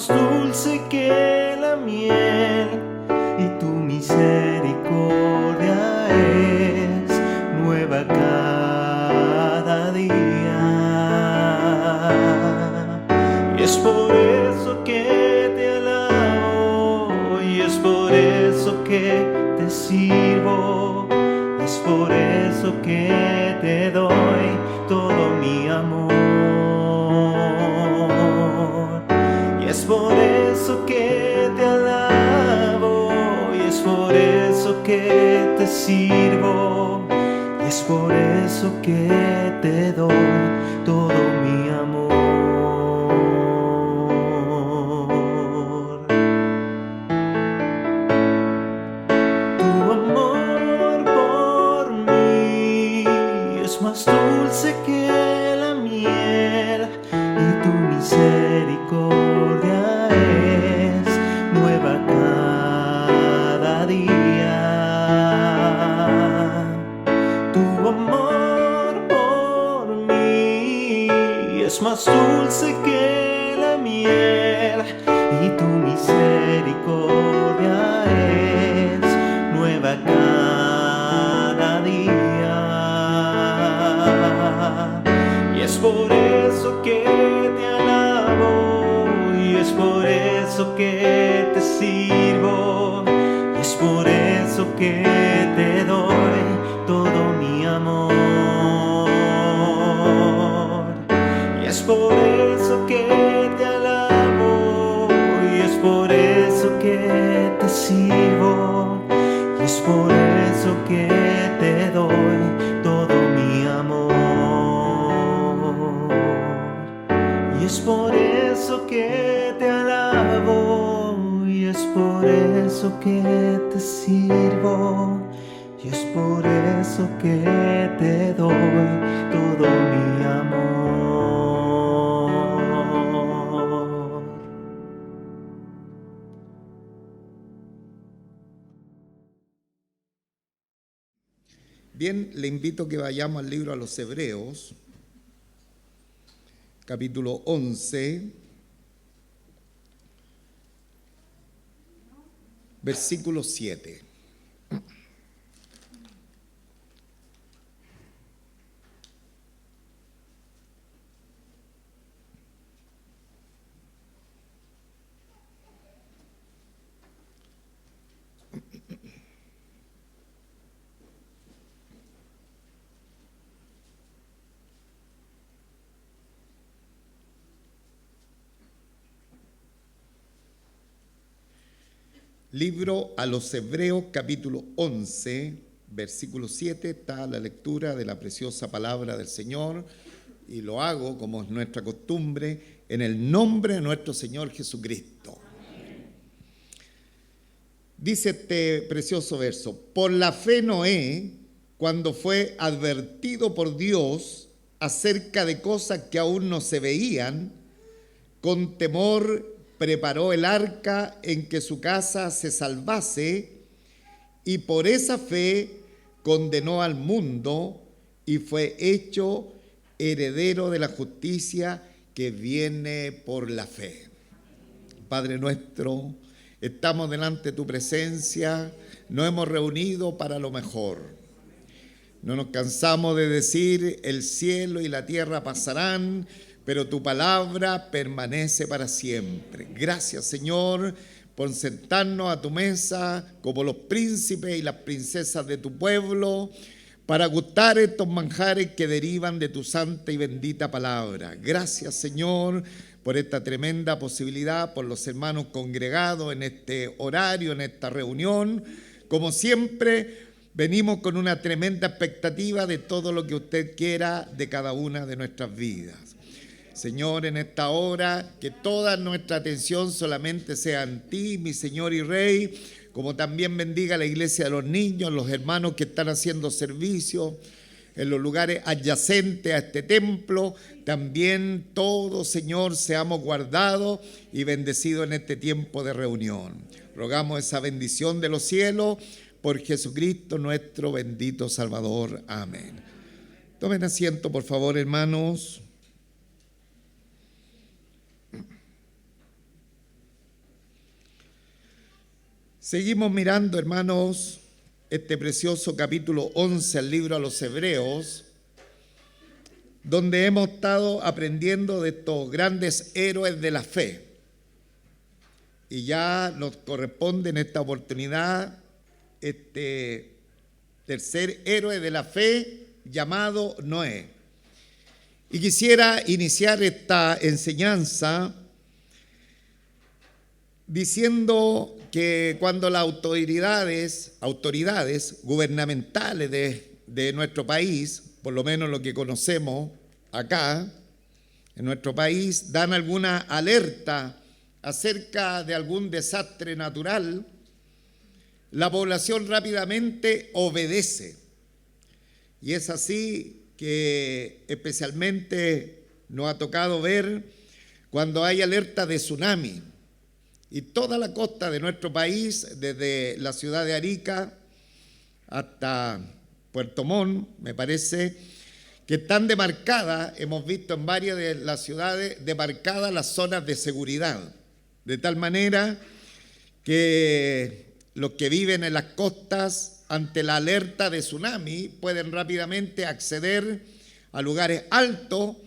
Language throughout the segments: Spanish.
más dulce que la miel, y tu misericordia es nueva cada día. Y es por eso que te alabo, y es por eso que te sirvo, es por eso que te doy todo mi amor. Y es por eso que te alabo, y es por eso que te sirvo, y es por eso que te doy todo mi amor. Tu amor por mí es más dulce que la miel, y tu misericordia es nueva cada día. Tu amor por mí es más dulce que la miel, y tu misericordia es nueva cada día. Y es por eso que te alabo, y es por eso que te sirvo, y es por eso que te doy todo mi amor. Y es por eso que te alabo, y es por eso que te sirvo, y es por eso que te doy todo mi amor. Y es por eso que te alabo, y es por eso que te sirvo, y es por eso que te doy todo mi amor. Bien, le invito a que vayamos al libro a los Hebreos, capítulo 11, versículo 7. Libro a los Hebreos, capítulo 11, versículo 7, está la lectura de la preciosa palabra del Señor, y lo hago, como es nuestra costumbre, en el nombre de nuestro Señor Jesucristo. Amén. Dice este precioso verso: por la fe Noé, cuando fue advertido por Dios acerca de cosas que aún no se veían, con temor preparó el arca en que su casa se salvase, y por esa fe condenó al mundo y fue hecho heredero de la justicia que viene por la fe. Padre nuestro, estamos delante de tu presencia, nos hemos reunido para lo mejor. No nos cansamos de decir: el cielo y la tierra pasarán, pero tu palabra permanece para siempre. Gracias, Señor, por sentarnos a tu mesa como los príncipes y las princesas de tu pueblo, para gustar estos manjares que derivan de tu santa y bendita palabra. Gracias, Señor, por esta tremenda posibilidad, por los hermanos congregados en este horario, en esta reunión. Como siempre, venimos con una tremenda expectativa de todo lo que usted quiera de cada una de nuestras vidas. Señor, en esta hora, que toda nuestra atención solamente sea en ti, mi Señor y Rey, como también bendiga a la iglesia de los niños, los hermanos que están haciendo servicio en los lugares adyacentes a este templo. También todos, Señor, seamos guardados y bendecidos en este tiempo de reunión. Rogamos esa bendición de los cielos por Jesucristo nuestro bendito Salvador. Amén. Tomen asiento, por favor, hermanos. Seguimos mirando, hermanos, este precioso capítulo 11 del libro a los Hebreos, donde hemos estado aprendiendo de estos grandes héroes de la fe. Y ya nos corresponde en esta oportunidad este tercer héroe de la fe llamado Noé. Y quisiera iniciar esta enseñanza diciendo que cuando las autoridades gubernamentales de nuestro país, por lo menos lo que conocemos acá, en nuestro país, dan alguna alerta acerca de algún desastre natural, la población rápidamente obedece. Y es así que especialmente nos ha tocado ver cuando hay alerta de tsunami. Y toda la costa de nuestro país, desde la ciudad de Arica hasta Puerto Montt, me parece, que están demarcadas, hemos visto en varias de las ciudades, demarcadas las zonas de seguridad, de tal manera que los que viven en las costas, ante la alerta de tsunami, pueden rápidamente acceder a lugares altos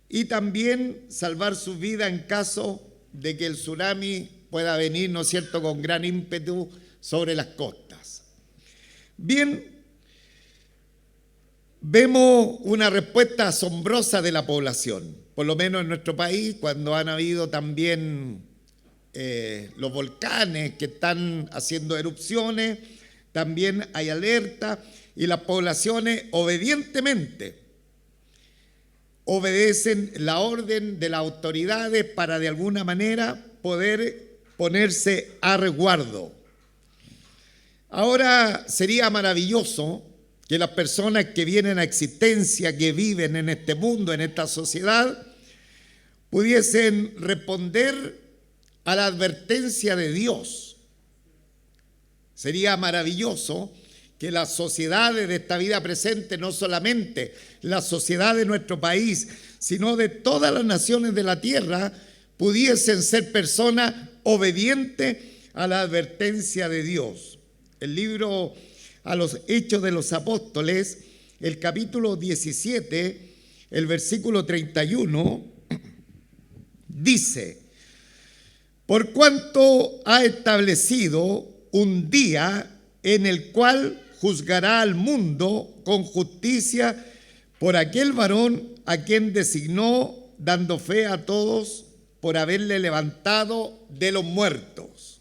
y también salvar su vida en caso de que el tsunami pueda venir, ¿no es cierto?, con gran ímpetu sobre las costas. Bien, vemos una respuesta asombrosa de la población, por lo menos en nuestro país, cuando han habido también los volcanes que están haciendo erupciones, también hay alerta y las poblaciones obedientemente obedecen la orden de las autoridades para de alguna manera poder ponerse a resguardo. Ahora sería maravilloso que las personas que vienen a existencia, que viven en este mundo, en esta sociedad, pudiesen responder a la advertencia de Dios. Sería maravilloso que las sociedades de esta vida presente, no solamente la sociedad de nuestro país, sino de todas las naciones de la tierra, pudiesen ser personas obedientes a la advertencia de Dios. El libro a los Hechos de los Apóstoles, el capítulo 17, el versículo 31, dice: por cuanto ha establecido un día en el cual juzgará al mundo con justicia por aquel varón a quien designó, dando fe a todos por haberle levantado de los muertos.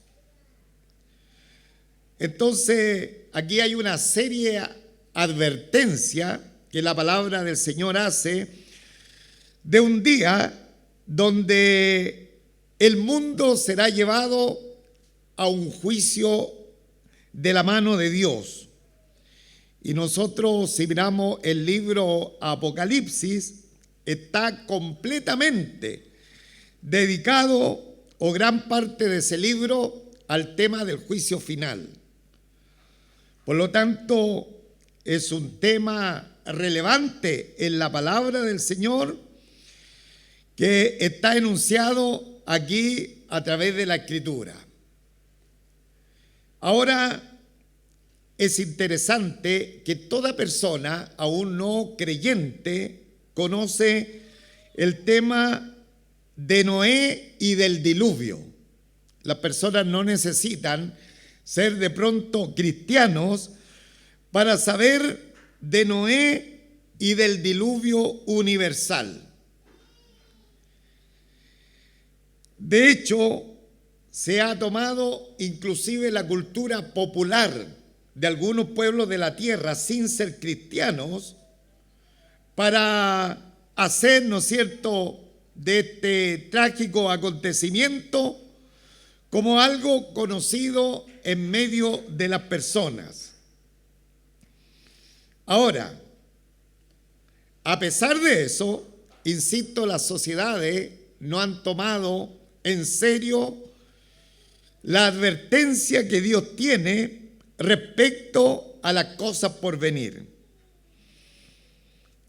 Entonces, aquí hay una seria advertencia que la palabra del Señor hace de un día donde el mundo será llevado a un juicio de la mano de Dios. Y nosotros, si miramos el libro Apocalipsis, está completamente dedicado, o gran parte de ese libro, al tema del juicio final. Por lo tanto, es un tema relevante en la palabra del Señor que está enunciado aquí a través de la Escritura. Ahora, es interesante que toda persona, aún no creyente, conoce el tema de Noé y del diluvio. Las personas no necesitan ser de pronto cristianos para saber de Noé y del diluvio universal. De hecho, se ha tomado inclusive la cultura popular de algunos pueblos de la tierra sin ser cristianos para hacer, ¿no es cierto?, de este trágico acontecimiento como algo conocido en medio de las personas. Ahora, a pesar de eso, insisto, las sociedades no han tomado en serio la advertencia que Dios tiene respecto a las cosas por venir.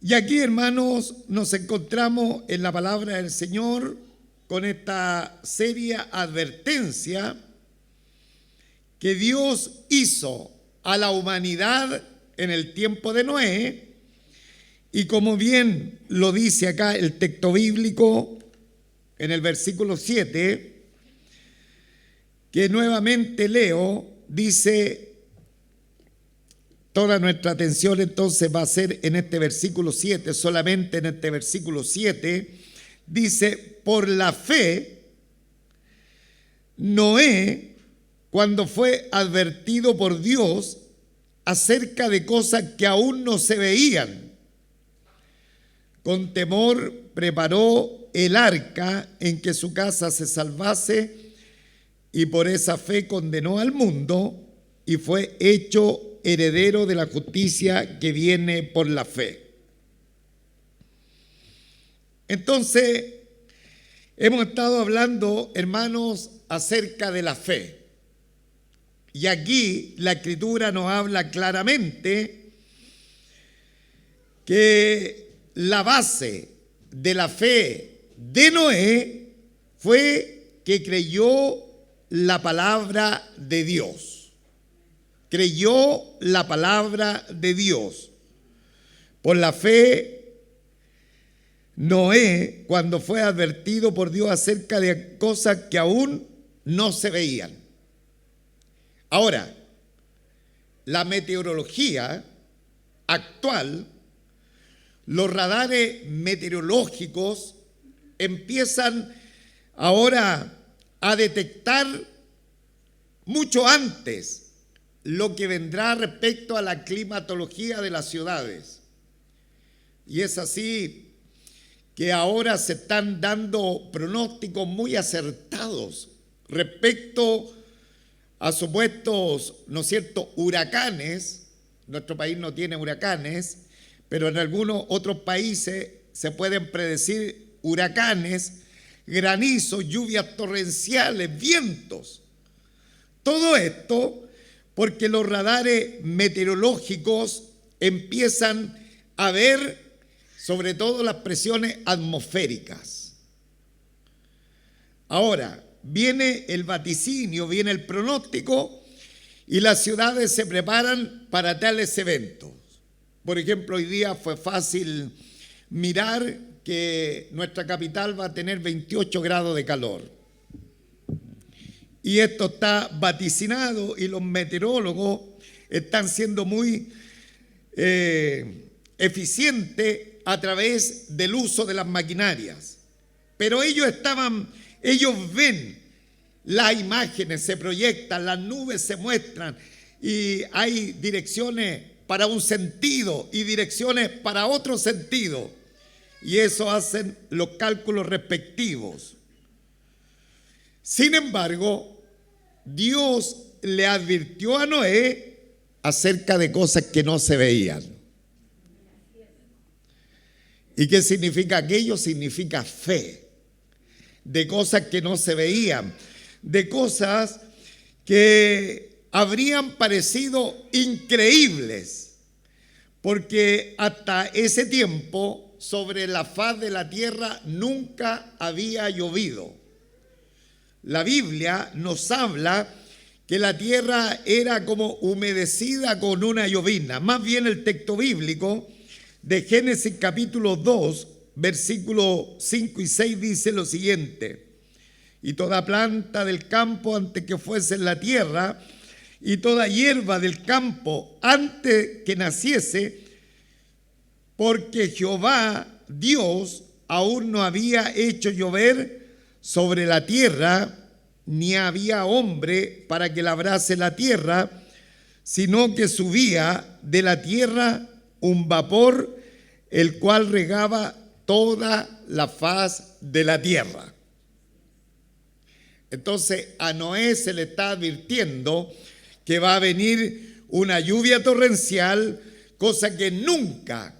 Y aquí, hermanos, nos encontramos en la palabra del Señor con esta seria advertencia que Dios hizo a la humanidad en el tiempo de Noé, y como bien lo dice acá el texto bíblico en el versículo 7, que nuevamente leo, dice, toda nuestra atención entonces va a ser en este versículo 7, solamente en este versículo 7, dice, por la fe, Noé, cuando fue advertido por Dios acerca de cosas que aún no se veían, con temor preparó el arca en que su casa se salvase, y por esa fe condenó al mundo y fue hecho heredero de la justicia que viene por la fe. Entonces, hemos estado hablando, hermanos, acerca de la fe. Y aquí la Escritura nos habla claramente que la base de la fe de Noé fue que creyó la palabra de Dios. Creyó la palabra de Dios. Por la fe, Noé, cuando fue advertido por Dios acerca de cosas que aún no se veían. Ahora, la meteorología actual, los radares meteorológicos empiezan ahora a detectar mucho antes lo que vendrá respecto a la climatología de las ciudades. Y es así que ahora se están dando pronósticos muy acertados respecto a supuestos, ¿no es cierto?, huracanes. Nuestro país no tiene huracanes, pero en algunos otros países se pueden predecir huracanes, granizos, lluvias torrenciales, vientos. Todo esto porque los radares meteorológicos empiezan a ver sobre todo las presiones atmosféricas. Ahora, viene el vaticinio, viene el pronóstico y las ciudades se preparan para tales eventos. Por ejemplo, hoy día fue fácil mirar que nuestra capital va a tener 28 grados de calor. Y esto está vaticinado y los meteorólogos están siendo muy eficientes a través del uso de las maquinarias. Pero ellos ven las imágenes, se proyectan, las nubes se muestran y hay direcciones para un sentido y direcciones para otro sentido. Y eso hacen los cálculos respectivos. Sin embargo, Dios le advirtió a Noé acerca de cosas que no se veían. ¿Y qué significa aquello? Significa fe. De cosas que no se veían, de cosas que habrían parecido increíbles, porque hasta ese tiempo sobre la faz de la tierra nunca había llovido. La Biblia nos habla que la tierra era como humedecida con una llovizna. Más bien el texto bíblico de Génesis capítulo 2, versículos 5 y 6 dice lo siguiente: y toda planta del campo antes que fuese en la tierra, y toda hierba del campo antes que naciese, porque Jehová Dios aún no había hecho llover sobre la tierra, ni había hombre para que labrase la tierra, sino que subía de la tierra un vapor, el cual regaba toda la faz de la tierra. Entonces a Noé se le está advirtiendo que va a venir una lluvia torrencial, cosa que nunca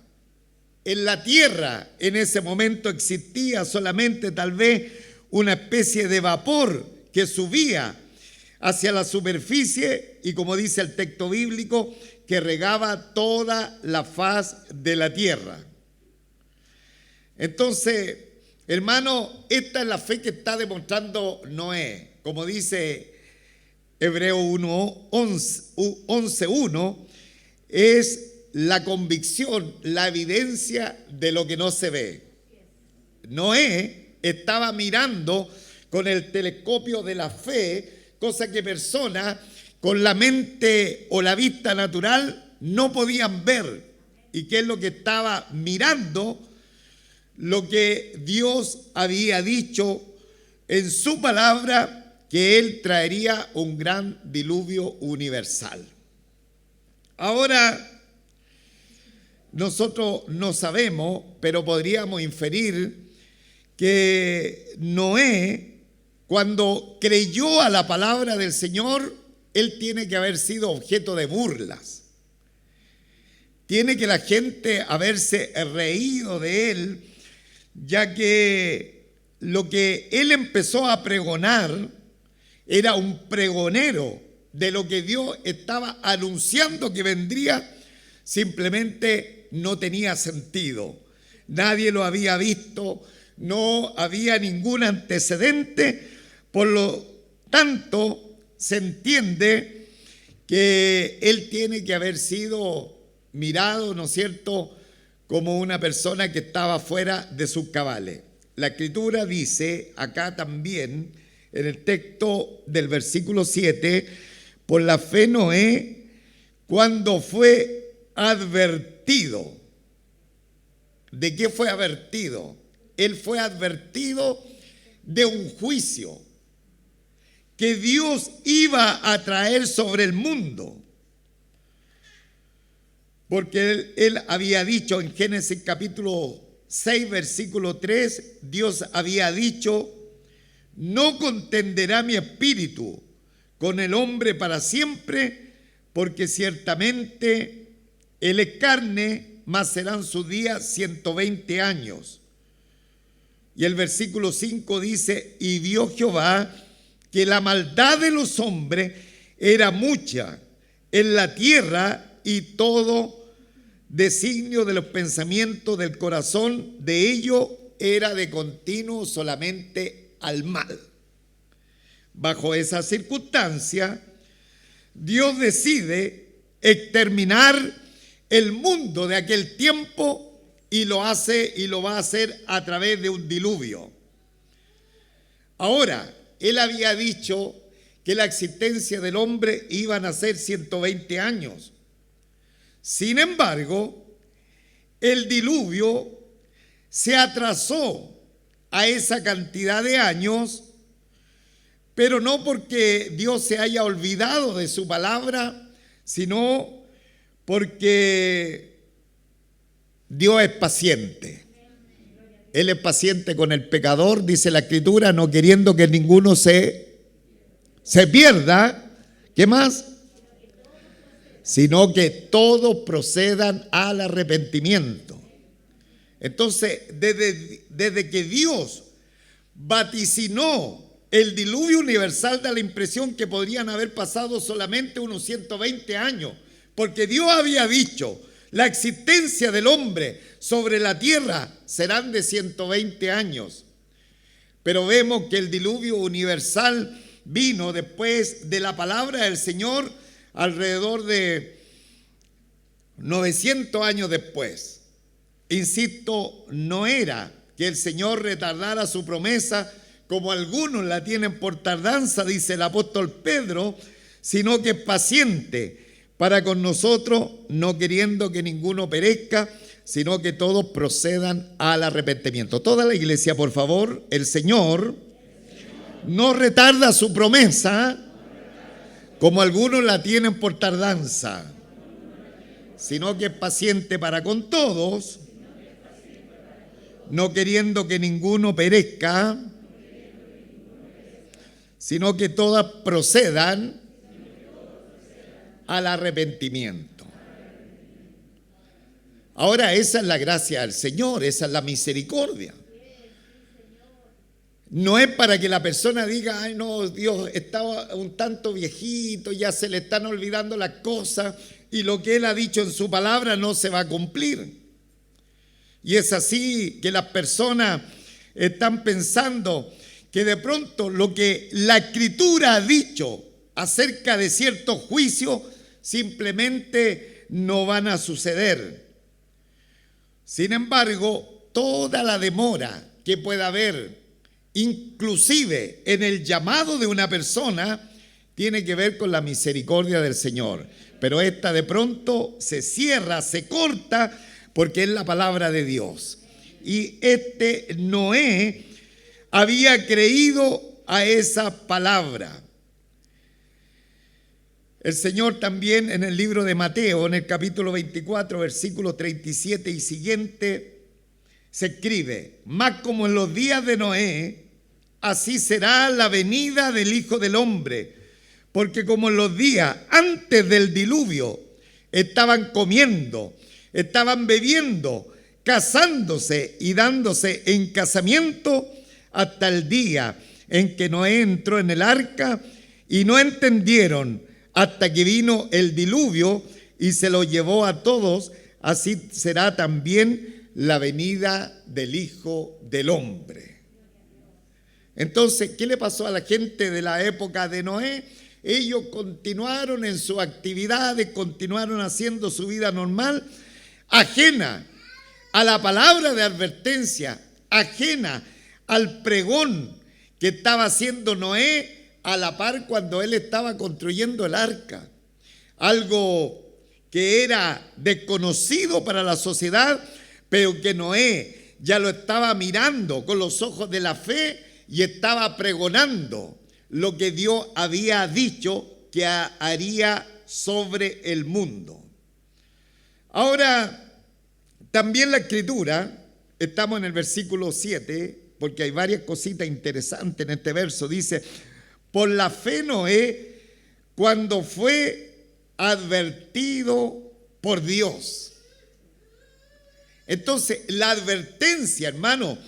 en la tierra en ese momento existía, solamente tal vez una especie de vapor que subía hacia la superficie y, como dice el texto bíblico, que regaba toda la faz de la tierra. Entonces, hermano, esta es la fe que está demostrando Noé. Como dice Hebreo 11:1, es la convicción, la evidencia de lo que no se ve. Noé estaba mirando con el telescopio de la fe, cosa que personas con la mente o la vista natural no podían ver. ¿Y qué es lo que estaba mirando? Lo que Dios había dicho en su palabra, que Él traería un gran diluvio universal. Ahora, nosotros no sabemos, pero podríamos inferir que Noé, cuando creyó a la palabra del Señor, él tiene que haber sido objeto de burlas. Tiene que la gente haberse reído de él, ya que lo que él empezó a pregonar era un pregonero de lo que Dios estaba anunciando que vendría, simplemente no tenía sentido. Nadie lo había visto, no había ningún antecedente, por lo tanto se entiende que él tiene que haber sido mirado, ¿no es cierto?, como una persona que estaba fuera de sus cabales. La Escritura dice acá también, en el texto del versículo 7, por la fe Noé, cuando fue advertido. ¿De qué fue advertido? Él fue advertido de un juicio que Dios iba a traer sobre el mundo. Porque él había dicho en Génesis capítulo 6, versículo 3, Dios había dicho: no contenderá mi espíritu con el hombre para siempre, porque ciertamente él es carne, mas serán sus días 120 años. Y el versículo 5 dice: y vio Jehová que la maldad de los hombres era mucha en la tierra, y todo designio de los pensamientos del corazón de ellos era de continuo solamente al mal. Bajo esa circunstancia, Dios decide exterminar el mundo de aquel tiempo, y lo hace y lo va a hacer a través de un diluvio. Ahora, él había dicho que la existencia del hombre iban a ser 120 años. Sin embargo, el diluvio se atrasó a esa cantidad de años, pero no porque Dios se haya olvidado de su palabra, sino porque Dios es paciente. Él es paciente con el pecador, dice la Escritura, no queriendo que ninguno se pierda. ¿Qué más? Sino que todos procedan al arrepentimiento. Entonces, desde que Dios vaticinó el diluvio universal, da la impresión que podrían haber pasado solamente unos 120 años, porque Dios había dicho: la existencia del hombre sobre la tierra serán de 120 años. Pero vemos que el diluvio universal vino después de la palabra del Señor, alrededor de 900 años después. Insisto, no era que el Señor retardara su promesa, como algunos la tienen por tardanza, dice el apóstol Pedro, sino que es paciente para con nosotros, no queriendo que ninguno perezca, sino que todos procedan al arrepentimiento. Toda la iglesia, por favor. El Señor no retarda su promesa, como algunos la tienen por tardanza, sino que es paciente para con todos, no queriendo que ninguno perezca, sino que todas procedan al arrepentimiento. Ahora, esa es la gracia del Señor, esa es la misericordia. No es para que la persona diga: ay no, Dios estaba un tanto viejito, ya se le están olvidando las cosas y lo que Él ha dicho en su palabra no se va a cumplir. Y es así que las personas están pensando que de pronto lo que la Escritura ha dicho acerca de ciertos juicios simplemente no van a suceder. Sin embargo, toda la demora que pueda haber, inclusive en el llamado de una persona, tiene que ver con la misericordia del Señor. Pero esta de pronto se cierra, se corta, porque es la palabra de Dios. Y Noé había creído a esa palabra. El Señor también en el libro de Mateo, en el capítulo 24, versículos 37 y siguiente, se escribe: mas como en los días de Noé, así será la venida del Hijo del Hombre. Porque como en los días antes del diluvio estaban comiendo, estaban bebiendo, casándose y dándose en casamiento, hasta el día en que Noé entró en el arca, y no entendieron hasta que vino el diluvio y se lo llevó a todos, así será también la venida del Hijo del Hombre. Entonces, ¿qué le pasó a la gente de la época de Noé? Ellos continuaron en sus actividades, continuaron haciendo su vida normal, ajena a la palabra de advertencia, ajena al pregón que estaba haciendo Noé a la par cuando él estaba construyendo el arca. Algo que era desconocido para la sociedad, pero que Noé ya lo estaba mirando con los ojos de la fe y estaba pregonando lo que Dios había dicho que haría sobre el mundo. Ahora, también la Escritura, estamos en el versículo 7, porque hay varias cositas interesantes en este verso. Dice: por la fe Noé, cuando fue advertido por Dios. Entonces, la advertencia, hermano,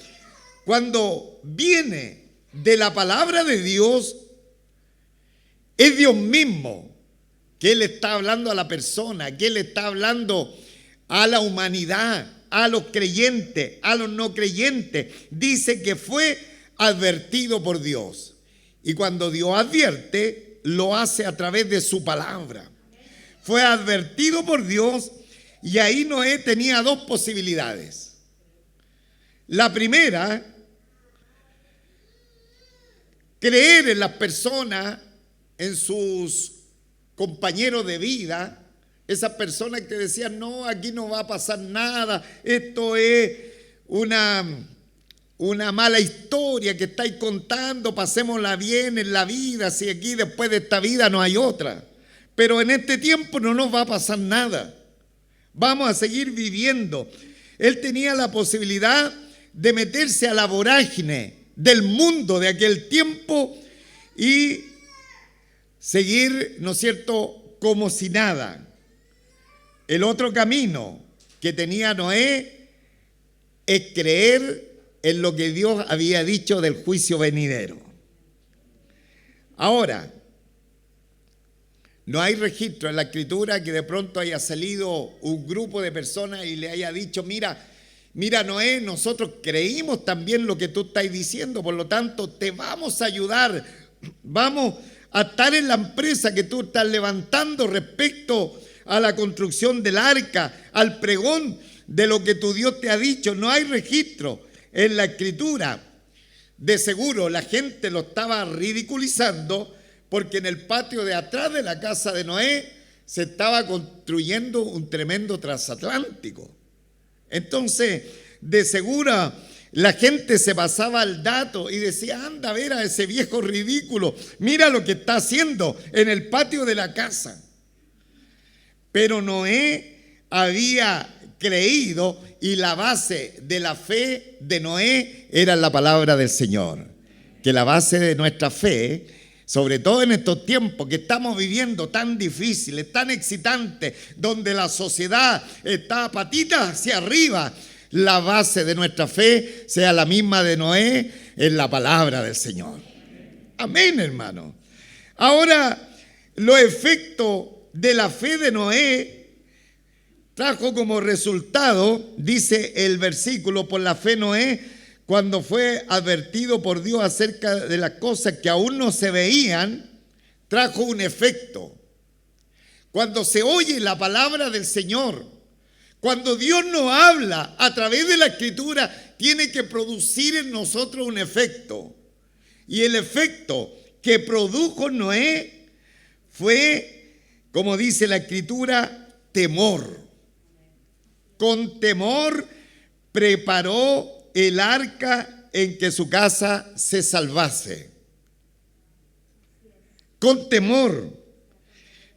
cuando viene de la palabra de Dios, es Dios mismo que Él está hablando a la persona, que Él está hablando a la humanidad, a los creyentes, a los no creyentes. Dice que fue advertido por Dios. Y cuando Dios advierte, lo hace a través de su palabra. Fue advertido por Dios, y ahí Noé tenía dos posibilidades. La primera, creer en las personas, en sus compañeros de vida, esas personas que decían: no, aquí no va a pasar nada, esto es una mala historia que estáis contando, pasémosla bien en la vida, si aquí después de esta vida no hay otra. Pero en este tiempo no nos va a pasar nada, vamos a seguir viviendo. Él tenía la posibilidad de meterse a la vorágine del mundo de aquel tiempo y seguir, ¿no es cierto?, como si nada. El otro camino que tenía Noé es creer en lo que Dios había dicho del juicio venidero. Ahora, no hay registro en la Escritura que de pronto haya salido un grupo de personas y le haya dicho: mira Noé, nosotros creímos también lo que tú estás diciendo, por lo tanto te vamos a ayudar, vamos a estar en la empresa que tú estás levantando respecto a la construcción del arca, al pregón de lo que tu Dios te ha dicho. No hay registro en la Escritura. De seguro la gente lo estaba ridiculizando, porque en el patio de atrás de la casa de Noé se estaba construyendo un tremendo transatlántico. Entonces, de seguro la gente se pasaba al dato y decía: anda a ver a ese viejo ridículo, mira lo que está haciendo en el patio de la casa. Pero Noé había creído, y la base de la fe de Noé era la palabra del Señor. Que la base de nuestra fe, sobre todo en estos tiempos que estamos viviendo tan difíciles, tan excitantes, donde la sociedad está patitas hacia arriba, la base de nuestra fe sea la misma de Noé, en la palabra del Señor. Amén, hermano. Ahora, los efectos de la fe de Noé trajo como resultado, dice el versículo: por la fe Noé, cuando fue advertido por Dios acerca de las cosas que aún no se veían, trajo un efecto. Cuando se oye la palabra del Señor, cuando Dios nos habla a través de la Escritura, tiene que producir en nosotros un efecto. Y el efecto que produjo Noé fue, como dice la Escritura, temor. Con temor preparó el arca en que su casa se salvase. Con temor,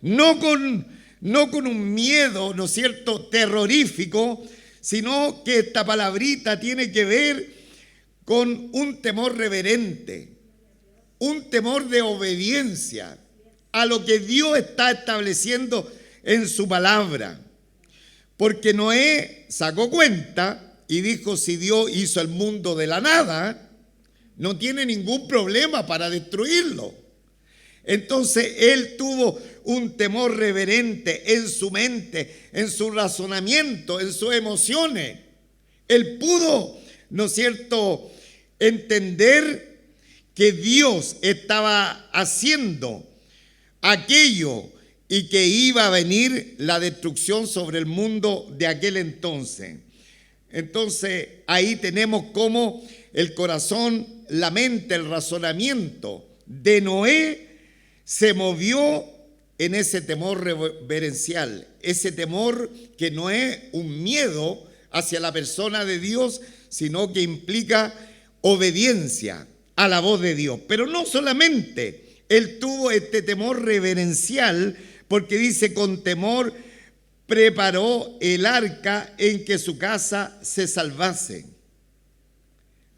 no con un miedo, ¿no es cierto?, terrorífico, sino que esta palabrita tiene que ver con un temor reverente, un temor de obediencia a lo que Dios está estableciendo en su palabra. Porque Noé sacó cuenta y dijo, si Dios hizo el mundo de la nada, no tiene ningún problema para destruirlo. Entonces él tuvo un temor reverente en su mente, en su razonamiento, en sus emociones. Él pudo, ¿no es cierto?, entender que Dios estaba haciendo aquello y que iba a venir la destrucción sobre el mundo de aquel entonces. Entonces ahí tenemos cómo el corazón, la mente, el razonamiento de Noé se movió en ese temor reverencial, ese temor que no es un miedo hacia la persona de Dios, sino que implica obediencia a la voz de Dios. Pero no solamente él tuvo este temor reverencial, porque dice, con temor preparó el arca en que su casa se salvase.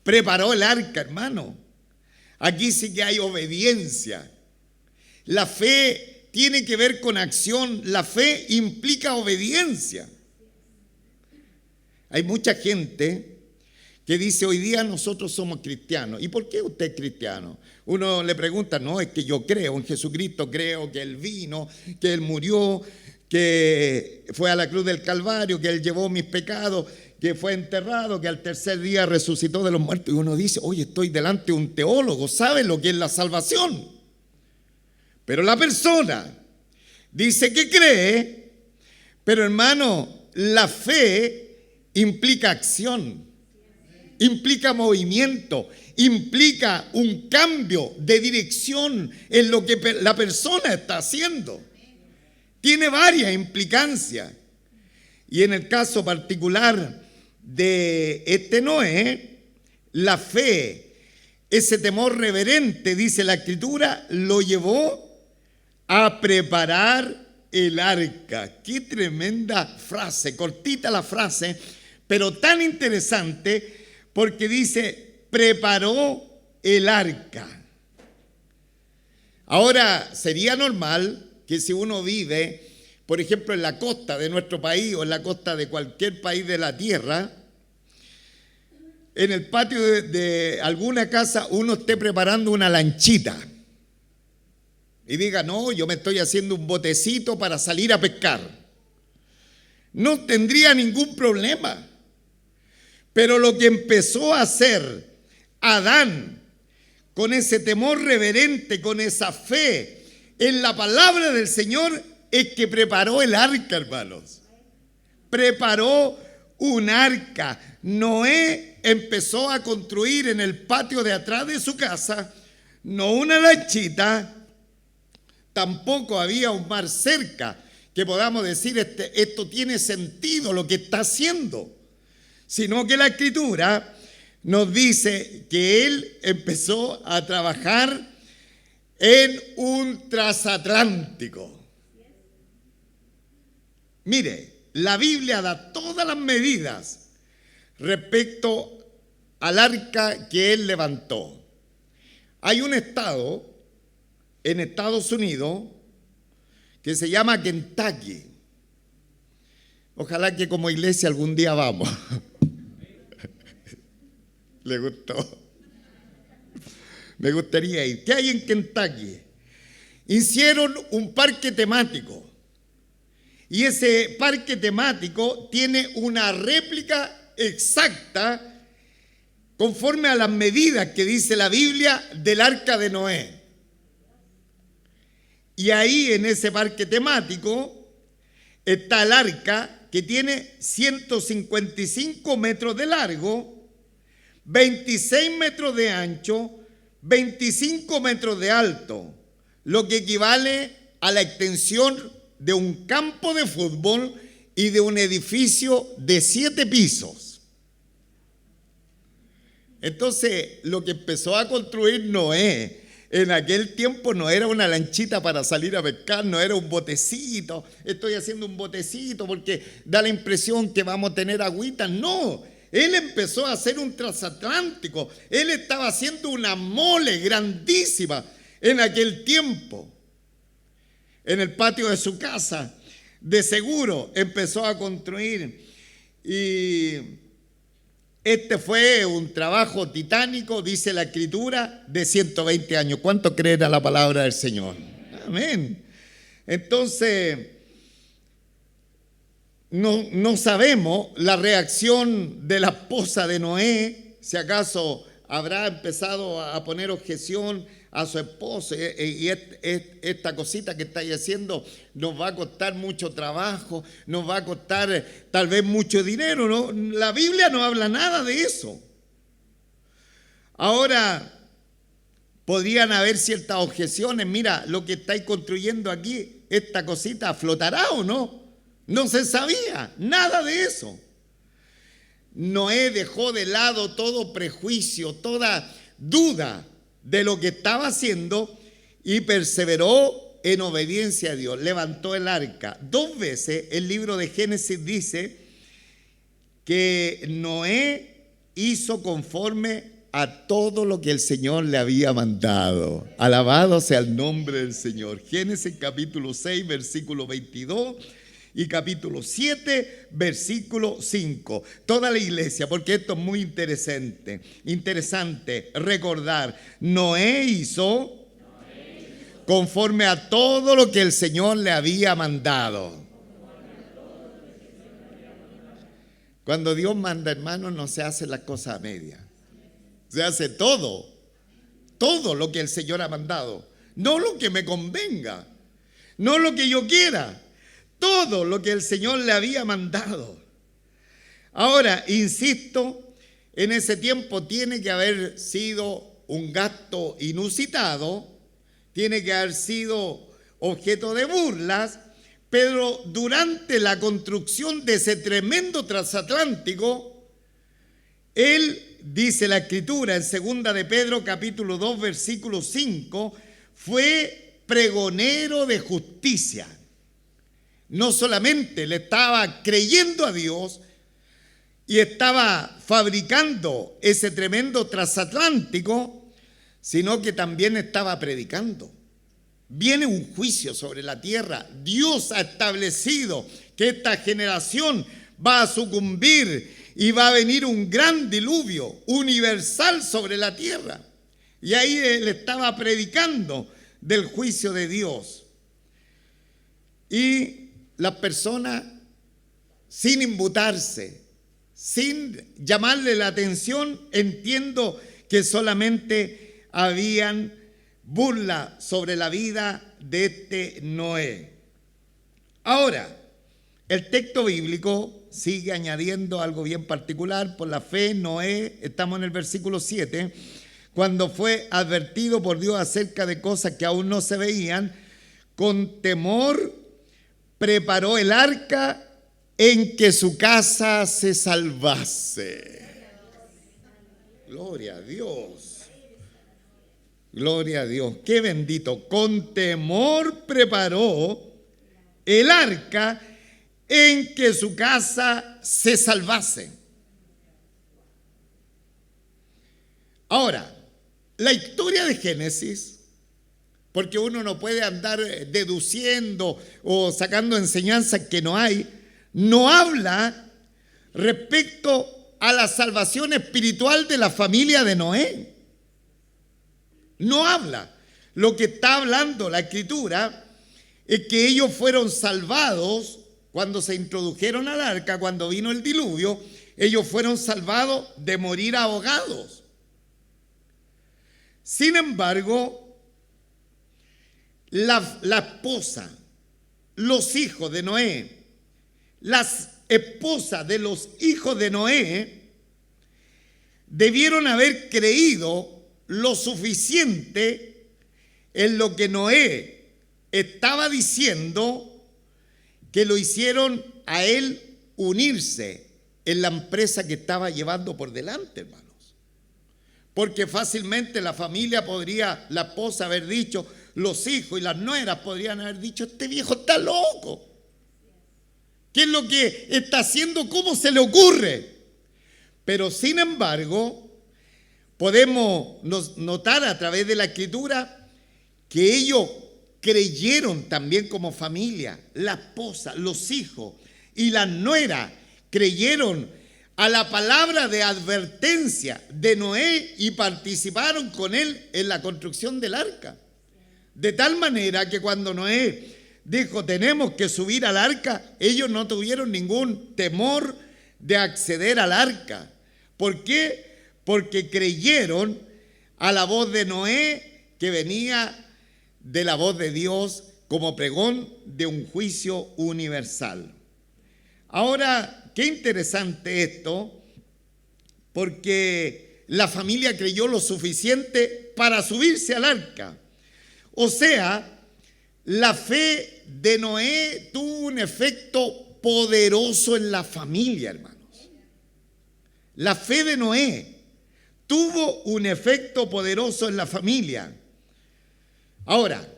Preparó el arca, hermano. Aquí sí que hay obediencia. La fe tiene que ver con acción. La fe implica obediencia. Hay mucha gente que dice, hoy día nosotros somos cristianos. ¿Y por qué usted es cristiano? Uno le pregunta, no, es que yo creo en Jesucristo, creo que Él vino, que Él murió, que fue a la cruz del Calvario, que Él llevó mis pecados, que fue enterrado, que al tercer día resucitó de los muertos. Y uno dice, oye, estoy delante de un teólogo, ¿sabe lo que es la salvación? Pero la persona dice que cree, pero hermano, la fe implica acción, implica movimiento, implica un cambio de dirección en lo que la persona está haciendo. Tiene varias implicancias. Y en el caso particular de este Noé, la fe, ese temor reverente, dice la Escritura, lo llevó a preparar el arca. Qué tremenda frase, cortita la frase, pero tan interesante porque dice, preparó el arca. Ahora, sería normal que si uno vive, por ejemplo, en la costa de nuestro país o en la costa de cualquier país de la tierra, en el patio de alguna casa uno esté preparando una lanchita y diga, no, yo me estoy haciendo un botecito para salir a pescar. No tendría ningún problema. Pero lo que empezó a hacer Adán con ese temor reverente, con esa fe en la palabra del Señor, es que preparó el arca, hermanos. Preparó un arca. Noé empezó a construir en el patio de atrás de su casa, no una lanchita, tampoco había un mar cerca que podamos decir, esto tiene sentido lo que está haciendo, sino que la Escritura nos dice que él empezó a trabajar en un transatlántico. Mire, la Biblia da todas las medidas respecto al arca que él levantó. Hay un estado en Estados Unidos que se llama Kentucky. Ojalá que como iglesia algún día vamos. ¿Le gustó? Me gustaría ir. ¿Qué hay en Kentucky? Hicieron un parque temático. Y ese parque temático tiene una réplica exacta, conforme a las medidas que dice la Biblia, del arca de Noé. Y ahí en ese parque temático está el arca, que tiene 155 metros de largo, 26 metros de ancho, 25 metros de alto, lo que equivale a la extensión de un campo de fútbol y de un edificio de 7 pisos. Entonces, lo que empezó a construir Noé en aquel tiempo no era una lanchita para salir a pescar, no era un botecito. Estoy haciendo un botecito porque da la impresión que vamos a tener agüita. No, él empezó a hacer un transatlántico. Él estaba haciendo una mole grandísima en aquel tiempo. En el patio de su casa, de seguro, empezó a construir. Y este fue un trabajo titánico, dice la Escritura, de 120 años. ¿Cuánto creen a la palabra del Señor? Amén. Entonces, no sabemos la reacción de la esposa de Noé, si acaso habrá empezado a poner objeción a su esposo, y esta cosita que estáis haciendo nos va a costar mucho trabajo, nos va a costar tal vez mucho dinero, ¿no? La Biblia no habla nada de eso. Ahora, podrían haber ciertas objeciones. Mira, lo que estáis construyendo aquí, esta cosita, ¿flotará o no? No se sabía nada de eso. Noé dejó de lado todo prejuicio, toda duda de lo que estaba haciendo y perseveró en obediencia a Dios. Levantó el arca. 2 veces el libro de Génesis dice que Noé hizo conforme a todo lo que el Señor le había mandado. Alabado sea el nombre del Señor. Génesis capítulo 6, versículo 22 y capítulo 7, versículo 5. Toda la iglesia, porque esto es muy interesante recordar. Noé hizo conforme a todo lo que el Señor le había mandado. Cuando Dios manda, hermanos, no se hace las cosas a media. Se hace todo lo que el Señor ha mandado. No lo que me convenga, no lo que yo quiera. Todo lo que el Señor le había mandado. Ahora, insisto, en ese tiempo tiene que haber sido un gasto inusitado, tiene que haber sido objeto de burlas, pero durante la construcción de ese tremendo transatlántico, él, dice la Escritura en 2 de Pedro capítulo 2, versículo 5, fue pregonero de justicia. No solamente le estaba creyendo a Dios y estaba fabricando ese tremendo transatlántico, sino que también estaba predicando. Viene un juicio sobre la tierra. Dios ha establecido que esta generación va a sucumbir y va a venir un gran diluvio universal sobre la tierra. Y ahí él estaba predicando del juicio de Dios. Y las personas, sin imbutarse, sin llamarle la atención, entiendo que solamente habían burla sobre la vida de este Noé. Ahora, el texto bíblico sigue añadiendo algo bien particular. Por la fe, Noé, estamos en el versículo 7, cuando fue advertido por Dios acerca de cosas que aún no se veían, con temor preparó el arca en que su casa se salvase. Gloria a Dios. Gloria a Dios. Qué bendito. Con temor preparó el arca en que su casa se salvase. Ahora, la historia de Génesis, porque uno no puede andar deduciendo o sacando enseñanzas que no hay, no habla respecto a la salvación espiritual de la familia de Noé. No habla. Lo que está hablando la Escritura es que ellos fueron salvados cuando se introdujeron al arca, cuando vino el diluvio. Ellos fueron salvados de morir ahogados. Sin embargo, la esposa, los hijos de Noé, las esposas de los hijos de Noé, debieron haber creído lo suficiente en lo que Noé estaba diciendo, que lo hicieron a él unirse en la empresa que estaba llevando por delante, hermanos. Porque fácilmente la familia podría, la esposa haber dicho, los hijos y las nueras podrían haber dicho, este viejo está loco. ¿Qué es lo que está haciendo? ¿Cómo se le ocurre? Pero sin embargo, podemos notar a través de la Escritura que ellos creyeron también como familia, la esposa, los hijos y las nueras creyeron a la palabra de advertencia de Noé y participaron con él en la construcción del arca. De tal manera que cuando Noé dijo, tenemos que subir al arca, ellos no tuvieron ningún temor de acceder al arca. ¿Por qué? Porque creyeron a la voz de Noé, que venía de la voz de Dios como pregón de un juicio universal. Ahora, qué interesante esto, porque la familia creyó lo suficiente para subirse al arca. O sea, la fe de Noé tuvo un efecto poderoso en la familia, hermanos. La fe de Noé tuvo un efecto poderoso en la familia. Ahora,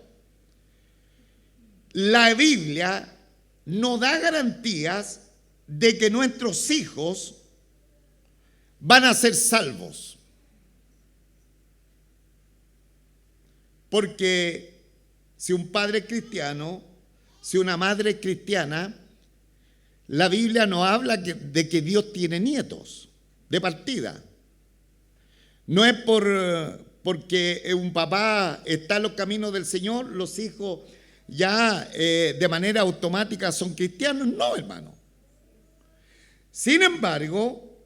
la Biblia no da garantías de que nuestros hijos van a ser salvos. Porque si un padre es cristiano, si una madre es cristiana, la Biblia no habla de que Dios tiene nietos de partida. No es porque un papá está en los caminos del Señor, los hijos ya de manera automática son cristianos. No, hermano. Sin embargo,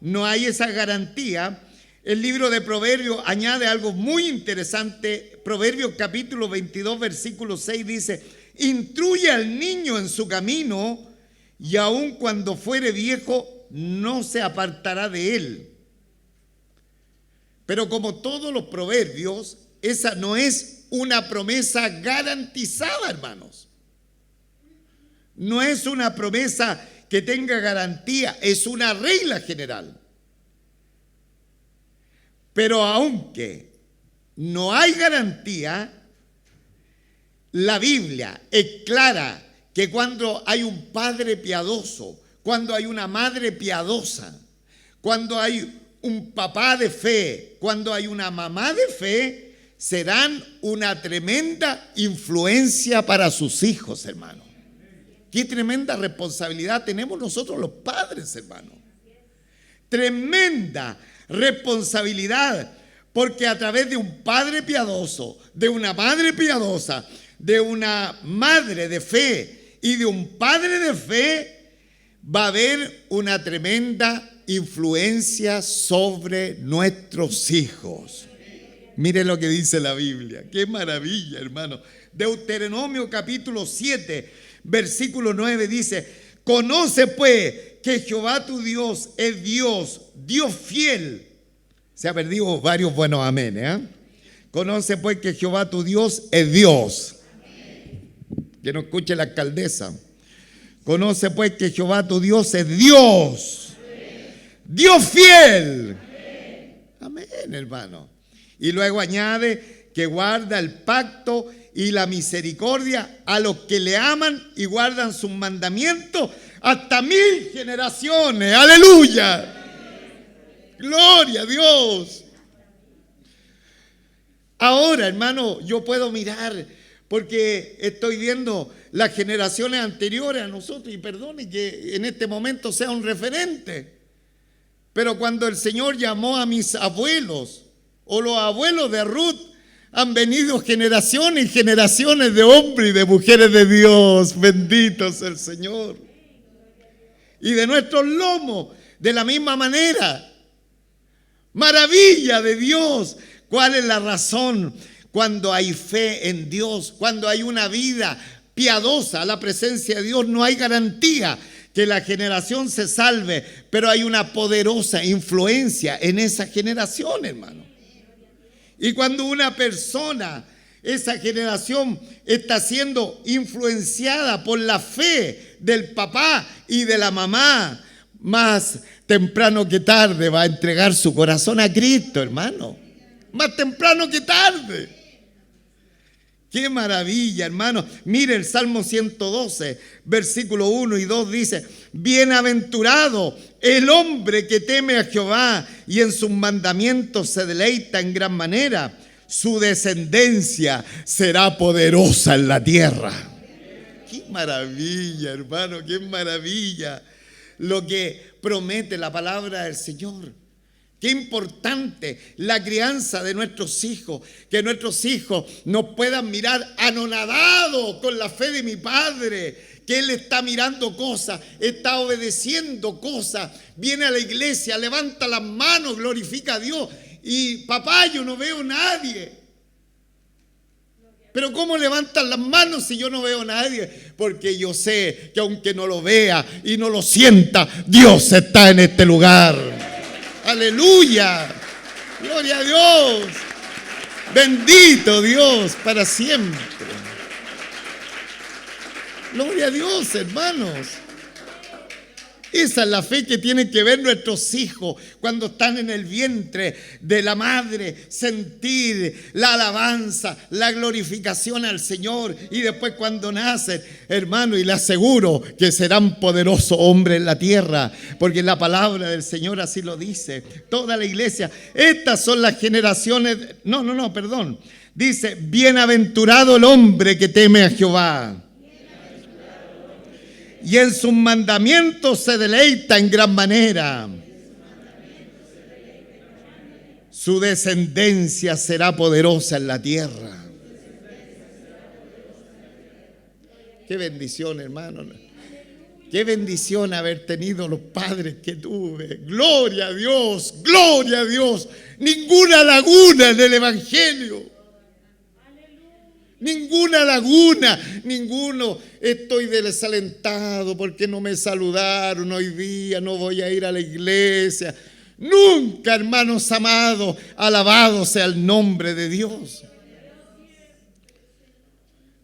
no hay esa garantía. El libro de Proverbios añade algo muy interesante. Proverbios capítulo 22, versículo 6 dice, instruye al niño en su camino y aun cuando fuere viejo no se apartará de él. Pero como todos los proverbios, esa no es una promesa garantizada, hermanos. No es una promesa que tenga garantía, es una regla general. Pero aunque no hay garantía, la Biblia es clara que cuando hay un padre piadoso, cuando hay una madre piadosa, cuando hay un papá de fe, cuando hay una mamá de fe, serán una tremenda influencia para sus hijos, hermano. Qué tremenda responsabilidad tenemos nosotros los padres, hermano. Tremenda responsabilidad, porque a través de un padre piadoso, de una madre piadosa, de una madre de fe y de un padre de fe, va a haber una tremenda influencia sobre nuestros hijos. Mire lo que dice la Biblia. Qué maravilla, hermano. Deuteronomio capítulo 7, versículo 9 dice, conoce pues que Jehová tu Dios es Dios, Dios fiel. Se ha perdido varios buenos amén, ¿eh? Conoce pues que Jehová tu Dios es Dios. Que no escuche la alcaldesa. Conoce pues que Jehová tu Dios es Dios. Dios fiel. Amén, hermano. Y luego añade que guarda el pacto y la misericordia a los que le aman y guardan sus mandamientos hasta 1000 generaciones. Aleluya. Gloria a Dios. Ahora, hermano, yo puedo mirar porque estoy viendo las generaciones anteriores a nosotros y perdone que en este momento sea un referente. Pero cuando el Señor llamó a mis abuelos o los abuelos de Ruth, han venido generaciones y generaciones de hombres y de mujeres de Dios. Bendito sea el Señor. Y de nuestros lomos, de la misma manera. Maravilla de Dios. ¿Cuál es la razón? cuando hay fe en Dios, cuando hay una vida piadosa a la presencia de Dios, no hay garantía que la generación se salve, pero hay una poderosa influencia en esa generación, hermano. Y cuando una persona, esa generación está siendo influenciada por la fe del papá y de la mamá, más temprano que tarde va a entregar su corazón a Cristo, hermano. Más temprano que tarde. ¡Qué maravilla, hermano! Mire el Salmo 112, versículo 1 y 2 dice: bienaventurado el hombre que teme a Jehová y en sus mandamientos se deleita en gran manera. Su descendencia será poderosa en la tierra. ¡Qué maravilla, hermano! ¡Qué maravilla! Lo que promete la palabra del Señor. Qué importante la crianza de nuestros hijos, que nuestros hijos nos puedan mirar anonadados con la fe de mi padre, que él está mirando cosas, está obedeciendo cosas, viene a la iglesia, levanta las manos, glorifica a Dios, y papá, yo no veo a nadie. Pero ¿cómo levantan las manos si yo no veo a nadie? Porque yo sé que aunque no lo vea y no lo sienta, Dios está en este lugar. Aleluya, gloria a Dios, bendito Dios para siempre. Gloria a Dios, hermanos. Esa es la fe que tienen que ver nuestros hijos cuando están en el vientre de la madre, sentir la alabanza, la glorificación al Señor, y después cuando nacen, hermano, y le aseguro que serán poderosos hombres en la tierra, porque la palabra del Señor así lo dice. Toda la iglesia, estas son las generaciones, perdón, dice: bienaventurado el hombre que teme a Jehová y en sus mandamientos se deleita en gran manera. Su descendencia será poderosa en la tierra. Qué bendición, hermano. Qué bendición haber tenido los padres que tuve. Gloria a Dios, gloria a Dios. Ninguna laguna en el Evangelio. Ninguna laguna, ninguno estoy desalentado porque no me saludaron hoy día, no voy a ir a la iglesia. Nunca, hermanos amados, alabado sea el nombre de Dios.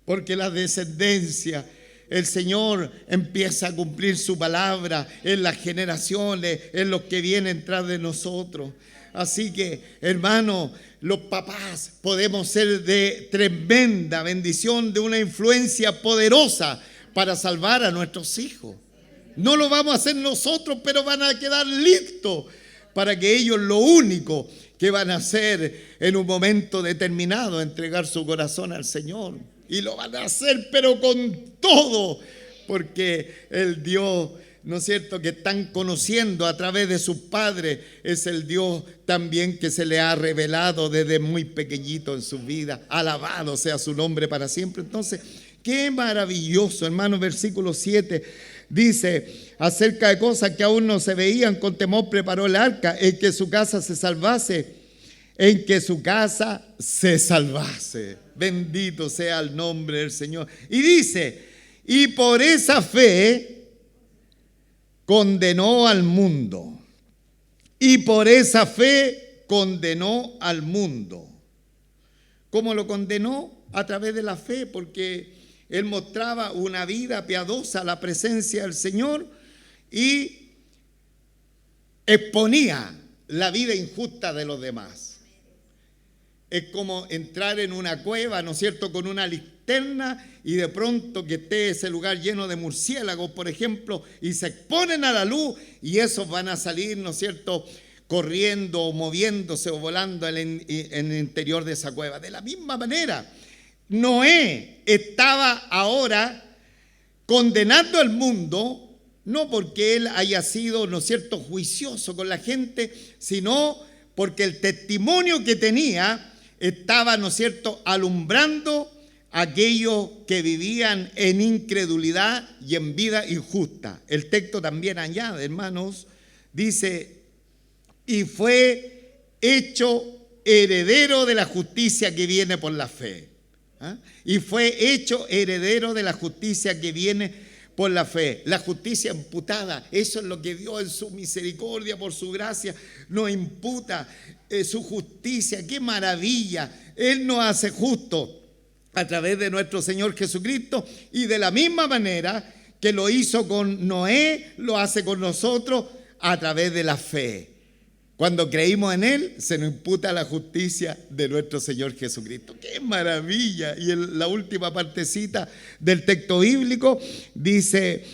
Porque la descendencia, el Señor empieza a cumplir su palabra en las generaciones, en los que vienen tras de nosotros. Así que, hermano, los papás podemos ser de tremenda bendición, de una influencia poderosa para salvar a nuestros hijos. No lo vamos a hacer nosotros, pero van a quedar listos para que ellos lo único que van a hacer en un momento determinado, entregar su corazón al Señor. Y lo van a hacer, pero con todo, porque el Dios, ¿no es cierto?, que están conociendo a través de sus padres, es el Dios también que se le ha revelado desde muy pequeñito en su vida. Alabado sea su nombre para siempre. Entonces, qué maravilloso, hermano. Versículo 7 dice: acerca de cosas que aún no se veían, con temor preparó el arca, en que su casa se salvase, en que su casa se salvase. Bendito sea el nombre del Señor. Y dice: y por esa fe condenó al mundo. Y por esa fe condenó al mundo. ¿Cómo lo condenó? A través de la fe, porque él mostraba una vida piadosa a la presencia del Señor y exponía la vida injusta de los demás. Es como entrar en una cueva, ¿no es cierto?, con una linterna, y de pronto que esté ese lugar lleno de murciélagos, por ejemplo, y se exponen a la luz, y esos van a salir, ¿no es cierto?, corriendo o moviéndose o volando en el interior de esa cueva. De la misma manera, Noé estaba ahora condenando al mundo, no porque él haya sido, ¿no es cierto?, juicioso con la gente, sino porque el testimonio que tenía estaba, ¿no es cierto?, alumbrando a aquellos que vivían en incredulidad y en vida injusta. El texto también añade, hermanos, dice: y fue hecho heredero de la justicia que viene por la fe. ¿Ah? Y fue hecho heredero de la justicia que viene por la fe. La justicia imputada, eso es lo que Dios en su misericordia, por su gracia, nos imputa su justicia. ¡Qué maravilla! Él nos hace justo a través de nuestro Señor Jesucristo, y de la misma manera que lo hizo con Noé, lo hace con nosotros a través de la fe. Cuando creímos en Él, se nos imputa la justicia de nuestro Señor Jesucristo. ¡Qué maravilla! Y en la última partecita del texto bíblico dice: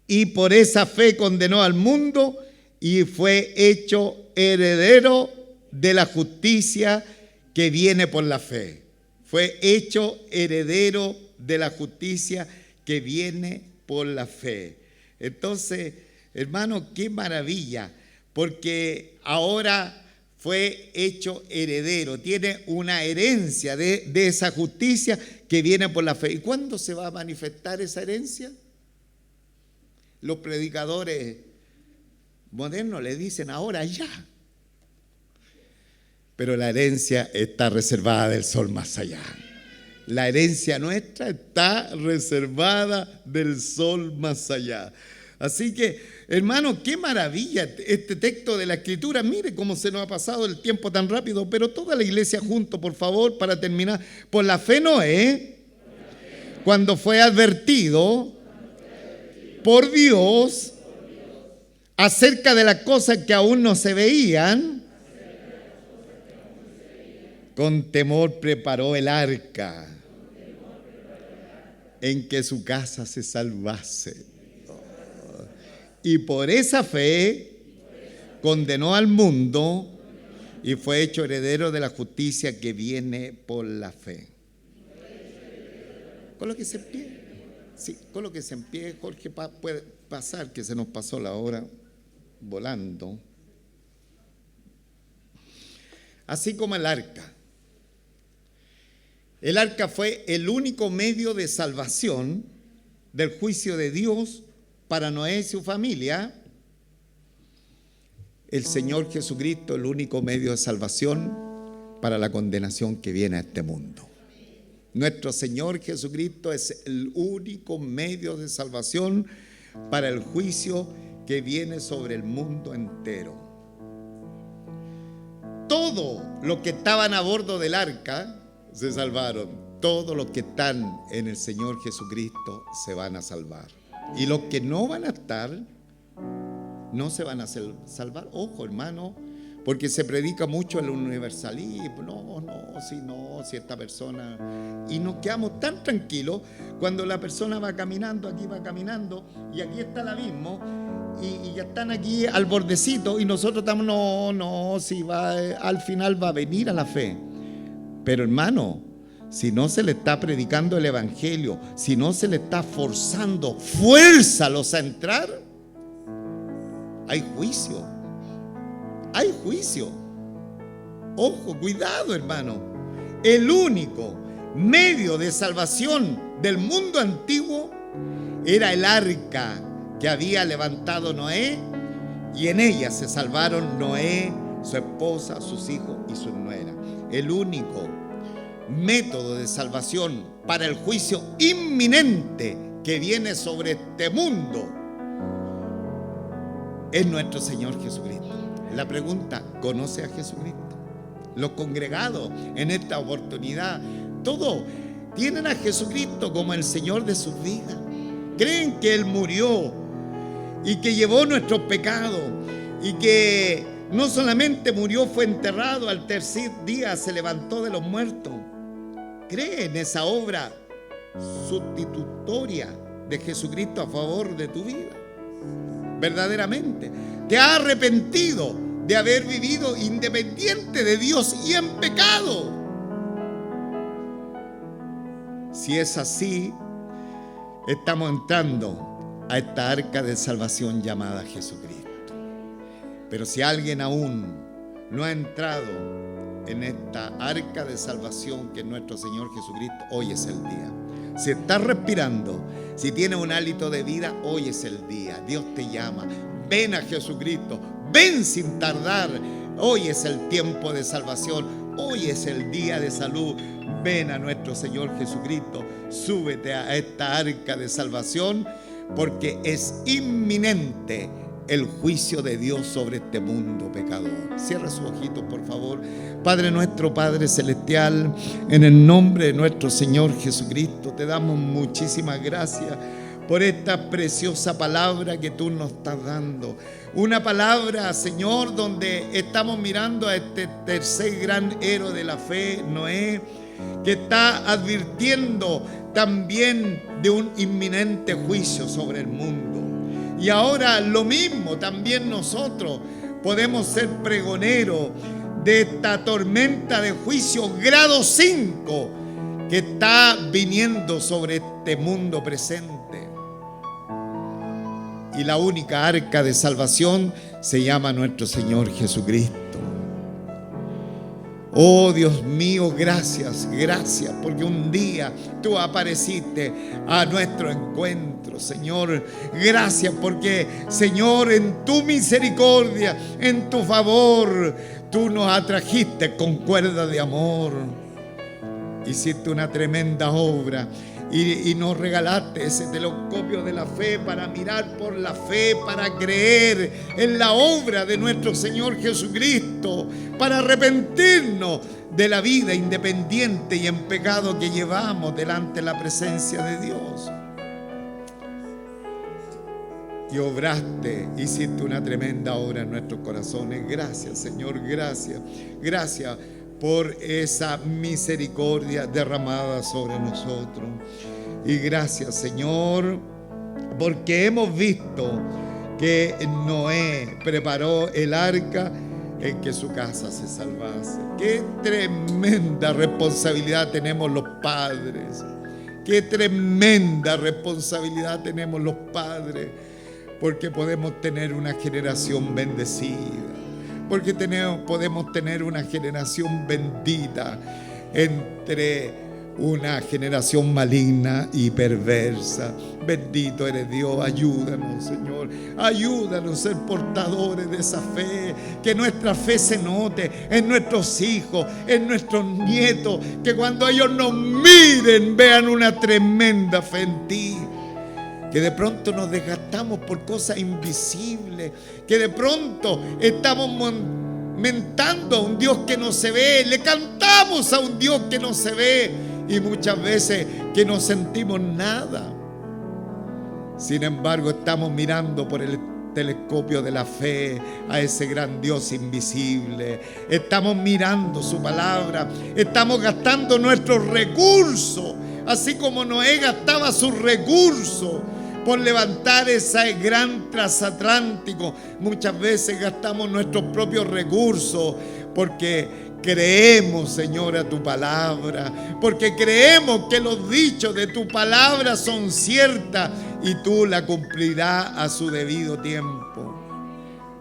y por esa fe condenó al mundo y fue hecho heredero de la justicia que viene por la fe. Fue hecho heredero de la justicia que viene por la fe. Entonces, hermano, qué maravilla, porque ahora fue hecho heredero, tiene una herencia de esa justicia que viene por la fe. ¿Y cuándo se va a manifestar esa herencia? Los predicadores modernos le dicen ahora ya. Pero la herencia está reservada del sol más allá. La herencia nuestra está reservada del sol más allá. Así que, hermano, qué maravilla este texto de la Escritura. Mire cómo se nos ha pasado el tiempo tan rápido, pero toda la iglesia junto, por favor, para terminar. Por la fe Noé, cuando fue advertido por Dios acerca de las cosas que aún no se veían, con temor preparó el arca en que su casa se salvase. Y por esa fe condenó al mundo y fue hecho heredero de la justicia que viene por la fe. Colóquese en pie. Sí, colóquese en pie. Jorge, puede pasar, que se nos pasó la hora volando. Así como el arca. El arca fue el único medio de salvación del juicio de Dios para Noé y su familia. El Señor Jesucristo, el único medio de salvación para la condenación que viene a este mundo. Nuestro Señor Jesucristo es el único medio de salvación para el juicio que viene sobre el mundo entero. Todos los que estaban a bordo del arca se salvaron. Todos los que están en el Señor Jesucristo se van a salvar. Y los que no van a estar, no se van a salvar. Ojo, hermano, porque se predica mucho el universalismo. No, si esta persona... Y nos quedamos tan tranquilos cuando la persona va caminando, aquí va caminando, y aquí está el abismo, y ya están aquí al bordecito, y nosotros estamos, si va, al final va a venir a la fe. Pero hermano, si no se le está predicando el evangelio, si no se le está forzando, fuérzalos a entrar, hay juicio. Hay juicio. Ojo, cuidado, hermano. El único medio de salvación del mundo antiguo era el arca que había levantado Noé, y en ella se salvaron Noé, su esposa, sus hijos y sus nueras. El único método de salvación para el juicio inminente que viene sobre este mundo es nuestro Señor Jesucristo. La pregunta: ¿conoce a Jesucristo? Los congregados en esta oportunidad, todos tienen a Jesucristo como el Señor de sus vidas. Creen que Él murió y que llevó nuestros pecados, y que no solamente murió, fue enterrado, al tercer día se levantó de los muertos. ¿Cree en esa obra sustitutoria de Jesucristo a favor de tu vida? Verdaderamente, ¿te has arrepentido de haber vivido independiente de Dios y en pecado? Si es así, estamos entrando a esta arca de salvación llamada Jesucristo. Pero si alguien aún no ha entrado en esta arca de salvación que es nuestro Señor Jesucristo, hoy es el día. Si estás respirando, si tienes un hálito de vida, hoy es el día. Dios te llama. Ven a Jesucristo, ven sin tardar, Hoy es el tiempo de salvación. Hoy es el día de salud. Ven a nuestro Señor Jesucristo. Súbete a esta arca de salvación, porque es inminente el juicio de Dios sobre este mundo pecador. Cierra sus ojitos, por favor. Padre nuestro, Padre celestial, en el nombre de nuestro Señor Jesucristo, te damos muchísimas gracias por esta preciosa palabra que tú nos estás dando. Una palabra, Señor, donde estamos mirando a este tercer gran héroe de la fe, Noé, que está advirtiendo también de un inminente juicio sobre el mundo. Y ahora lo mismo, también nosotros podemos ser pregoneros de esta tormenta de juicio grado 5 que está viniendo sobre este mundo presente. Y la única arca de salvación se llama nuestro Señor Jesucristo. Oh Dios mío, gracias, gracias, porque un día tú apareciste a nuestro encuentro, Señor. Gracias porque, Señor, en tu misericordia, en tu favor, tú nos atrajiste con cuerda de amor. Hiciste una tremenda obra y nos regalaste ese telescopio de la fe para mirar por la fe, para creer en la obra de nuestro Señor Jesucristo, para arrepentirnos de la vida independiente y en pecado que llevamos delante de la presencia de Dios. Y obraste, hiciste una tremenda obra en nuestros corazones. Gracias, Señor, gracias, gracias por esa misericordia derramada sobre nosotros. Y gracias, Señor, porque hemos visto que Noé preparó el arca en que su casa se salvase. Qué tremenda responsabilidad tenemos los padres. Qué tremenda responsabilidad tenemos los padres, porque podemos tener una generación bendecida, porque podemos tener una generación bendita entre una generación maligna y perversa. Bendito eres Dios, ayúdanos, Señor, ayúdanos a ser portadores de esa fe, que nuestra fe se note en nuestros hijos, en nuestros nietos, que cuando ellos nos miren vean una tremenda fe en ti. Que de pronto nos desgastamos por cosas invisibles, que de pronto estamos mentando a un Dios que no se ve, le cantamos a un Dios que no se ve, y muchas veces que no sentimos nada. Sin embargo, estamos mirando por el telescopio de la fe a ese gran Dios invisible. Estamos mirando su palabra, estamos gastando nuestros recursos, así como Noé gastaba sus recursos por levantar ese gran transatlántico. Muchas veces gastamos nuestros propios recursos porque creemos, Señor, a tu palabra, porque creemos que los dichos de tu palabra son ciertas y tú la cumplirás a su debido tiempo.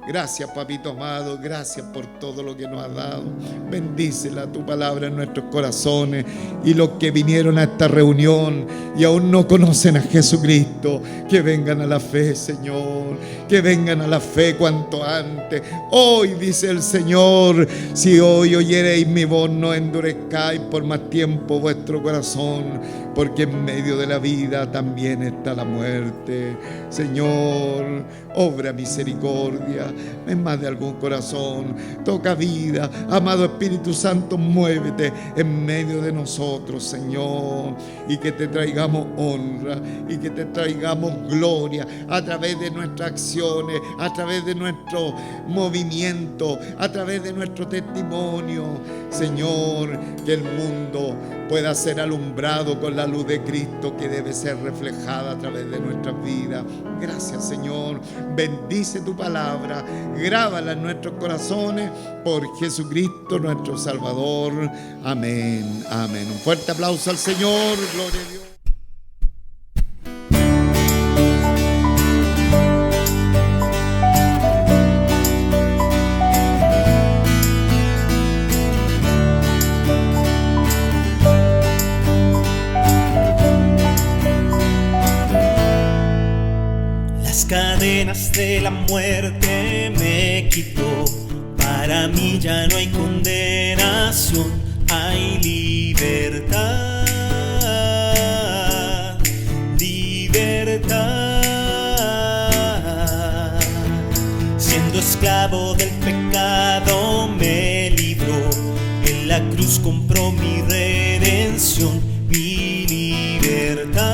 Gracias, papito amado, gracias por todo lo que nos has dado. Bendícela tu palabra en nuestros corazones. Y los que vinieron a esta reunión y aún no conocen a Jesucristo, que vengan a la fe, Señor, que vengan a la fe cuanto antes. Hoy dice el Señor: si hoy oyereis mi voz, no endurezcáis por más tiempo vuestro corazón, porque en medio de la vida también está la muerte. Señor, obra misericordia en más de algún corazón, toca vida. Amado Espíritu Santo, muévete en medio de nosotros, Señor, y que te traigamos honra y que te traigamos gloria a través de nuestras acciones, a través de nuestro movimiento, a través de nuestro testimonio. Señor, que el mundo pueda ser alumbrado con la luz de Cristo, que debe ser reflejada a través de nuestras vidas. Gracias, Señor. Bendice tu palabra, grábala en nuestros corazones, por Jesucristo nuestro Salvador. Amén, amén. Un fuerte aplauso al Señor. Gloria a Dios. Cadenas de la muerte me quitó para Para mí ya no hay condenación, hay libertad, libertad. Siendo esclavo del pecado me libró, en la cruz compró mi redención, mi libertad,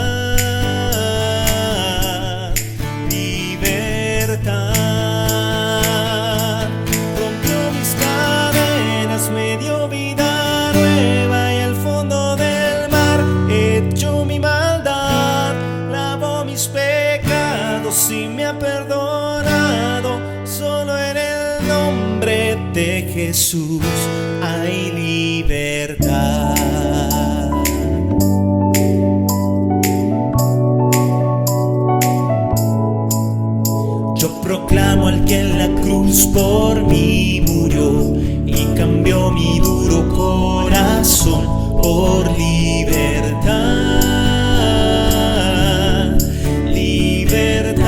libertad. Rompió mis cadenas, me dio vida nueva y al fondo del mar echó mi maldad, lavó mis pecados y me ha perdonado. Solo en el nombre de Jesús hay libertad. Yo proclamo al que en la cruz por mí murió y cambió mi duro corazón por libertad, libertad.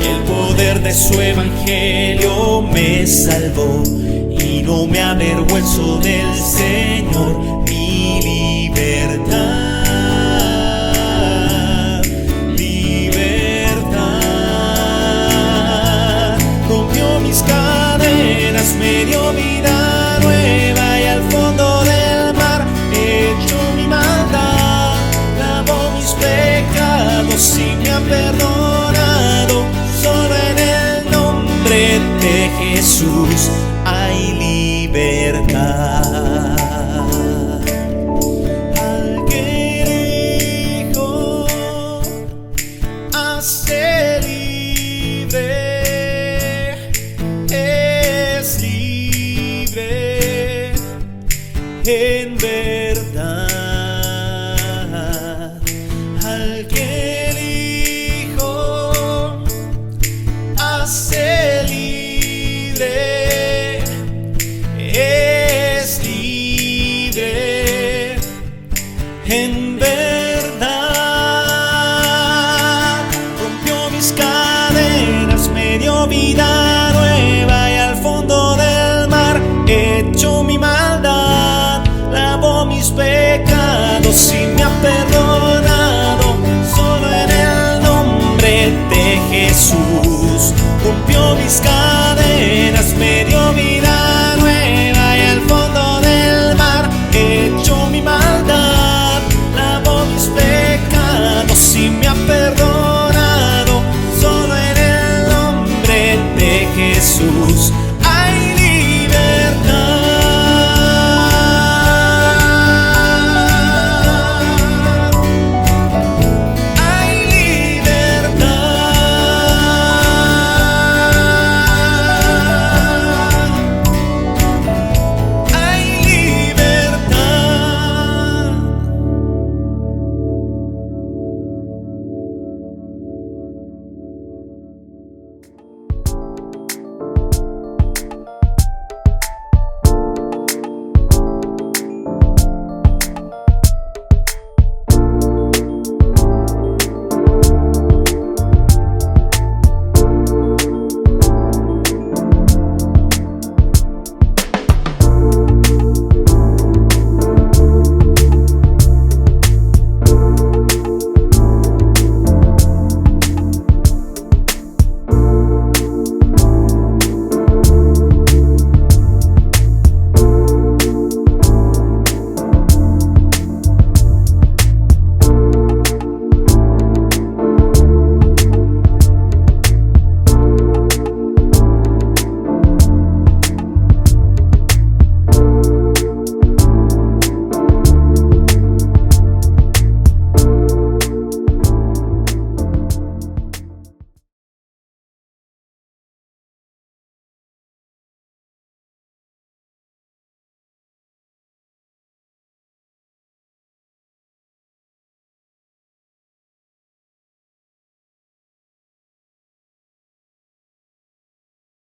El poder de su evangelio me salvó y no me avergüenzo del Señor, mi libertad, libertad. Rompió mis cadenas, me dio vida nueva y al fondo del mar echó mi maldad, lavó mis pecados y me ha perdonado. Solo en el nombre de Jesús hay libertad. Al que dijo hace libre, es libre en verdad. Al que dijo hace libre, es libre en verdad. Rompió mis cadenas, me dio vida nueva y al fondo del mar echó mi maldad, lavó mis pecados y me ha perdonado. Solo en el nombre de Jesús rompió mis cadenas.